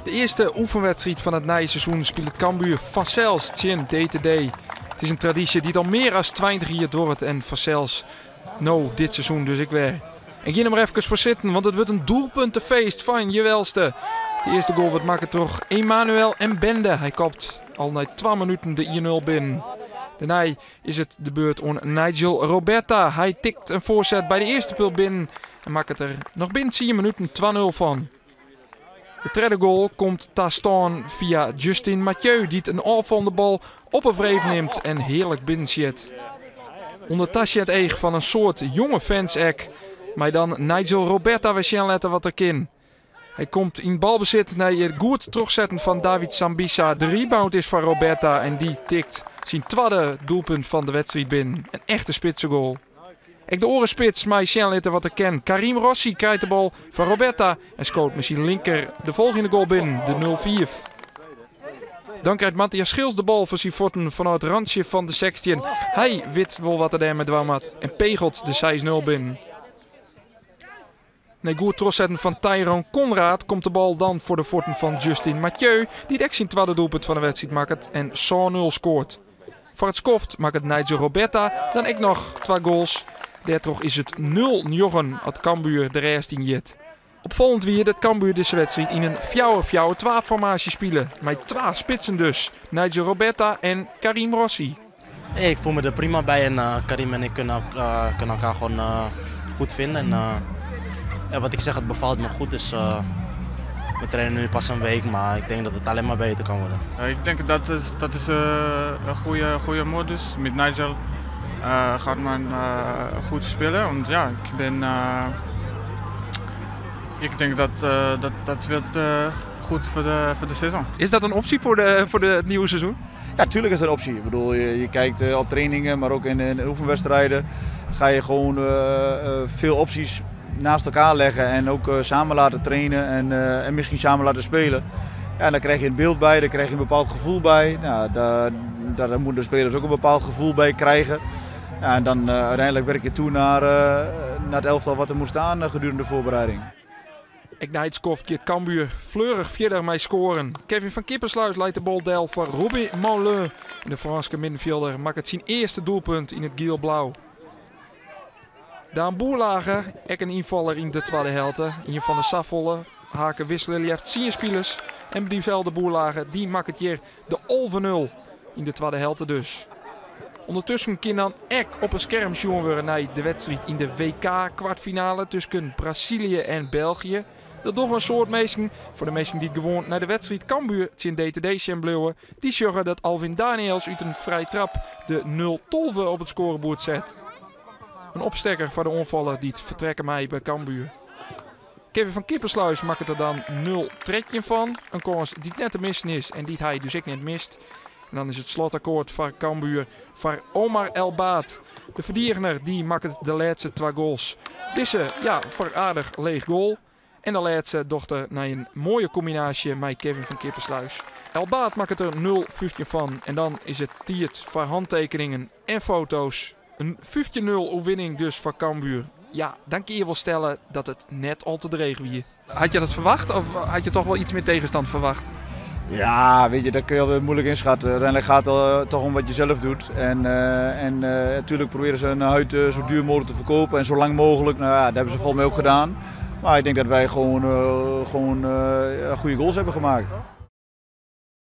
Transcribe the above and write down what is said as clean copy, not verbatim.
De eerste oefenwedstrijd van het nieuwe seizoen speelt Cambuur vanzelfs tegen DTD. Het is een traditie die al meer dan 20 jaar doorgaat en vanzelfs dit seizoen dus ik weer. En ga er maar even voor zitten, want het wordt een doelpuntenfeest van je welste. De eerste goal wordt maken door Emmanuel Mbende. Hij kopt al na 2 minuten de 1-0 binnen. Daarna is het de beurt aan Nigel Roberta. Hij tikt een voorzet bij de eerste pil binnen en maakt het er nog binnen 10 minuten 2-0 van. De tweede goal komt te staan via Justin Mathieu, die een aanvallende bal op een wreef neemt en heerlijk binnenzet. Onder tasje het eeg van een soort jonge fans-ek, maar dan Nigel Roberta waarschijnlijk wat er kan. Hij komt in balbezit naar het goed terugzetten van David Sambisa. De rebound is van Roberta en die tikt zijn tweede doelpunt van de wedstrijd binnen. Een echte spitse goal. Ik de orenspits, maar Sjenletter wat ik ken. Karim Rossi krijgt de bal van Roberta en scoort met zijn linker de volgende goal binnen, de 0-4. Dan krijgt Matthias Schils de bal voor zijn voeten vanuit het randje van de 16. Hij weet wel wat er daarmee dwam had en pegelt de 6-0 binnen. Nee, goed terugzetten van Tyrone Conrad komt de bal dan voor de voeten van Justin Mathieu, die het echt zijn tweede doelpunt van de wedstrijd maakt en 0 scoort. Voor het skoft maakt het Nigel Roberta dan ik nog 2 goals. Daardoor is het 0-9 het Cambuur de rest in jet. Opvallend weer dat Cambuur deze wedstrijd in een 4-4-2 formatie spelen. Met 2 spitsen dus. Nigel Roberta en Karim Rossi. Ik voel me er prima bij en Karim en ik kunnen elkaar gewoon goed vinden. En wat ik zeg, het bevalt me goed. Dus we trainen nu pas een week, maar ik denk dat het alleen maar beter kan worden. Ik denk dat is een goede modus. Met Nigel gaat men goed spelen. Want ja, ik denk dat wordt goed voor de seizoen. Is dat een optie voor het nieuwe seizoen? Ja, natuurlijk is dat een optie. Ik bedoel, je kijkt op trainingen, maar ook in oefenwedstrijden ga je gewoon veel opties naast elkaar leggen en ook samen laten trainen en misschien samen laten spelen. Ja, en dan krijg je een beeld bij, daar krijg je een bepaald gevoel bij. Nou, daar moeten de spelers ook een bepaald gevoel bij krijgen. Ja, en dan uiteindelijk werk je toe naar het elftal wat er moet staan gedurende de voorbereiding. Ignite skoft keert Cambuur fleurig verder mee scoren. Kevin van Kippersluis leidt de bal deel voor Robin Moulin. En de Franse middenvelder maakt het zijn eerste doelpunt in het geel-blauw. Daan Boerlager, ook een invaller in de tweede helft. Een van de Saffolle haken wisselen, die heeft 10 spelers. En diezelfde Boerlager, die maakt het hier de 11-0 in de tweede helft dus. Ondertussen kan dan ook op een scherm zien worden naar de wedstrijd in de WK-kwartfinale tussen Brazilië en België. Dat nog een soort mensen, voor de mensen die gewoon naar de wedstrijd Cambuur in DTD zijn blijven, die zorgen dat Alvin Daniels uit een vrije trap de 0-12 op het scorebord zet. Een opstekker voor de onvallen die het vertrekken mij bij Cambuur. Kevin van Kippersluis maakt er dan 0 trekje van. Een kans die net te missen is en die hij dus ook net mist. En dan is het slotakkoord voor Cambuur voor Omar El Baat. De verdediger die maakt de laatste 2 goals. Deze voor aardig leeg goal. En de laatste dochter naar een mooie combinatie met Kevin van Kippersluis. El Baat maakt er 0 van. En dan is het tiert voor handtekeningen en foto's. Een 15-0 overwinning dus voor Cambuur. Ja, dan kun je wel stellen dat het net al te dreig wie. Had je dat verwacht of had je toch wel iets meer tegenstand verwacht? Ja, weet je, daar kun je altijd moeilijk inschatten. Uiteindelijk gaat het toch om wat je zelf doet. En natuurlijk proberen ze hun huid zo duur mogelijk te verkopen en zo lang mogelijk. Nou ja, dat hebben ze volgens mij ook gedaan. Maar ik denk dat wij gewoon goede goals hebben gemaakt.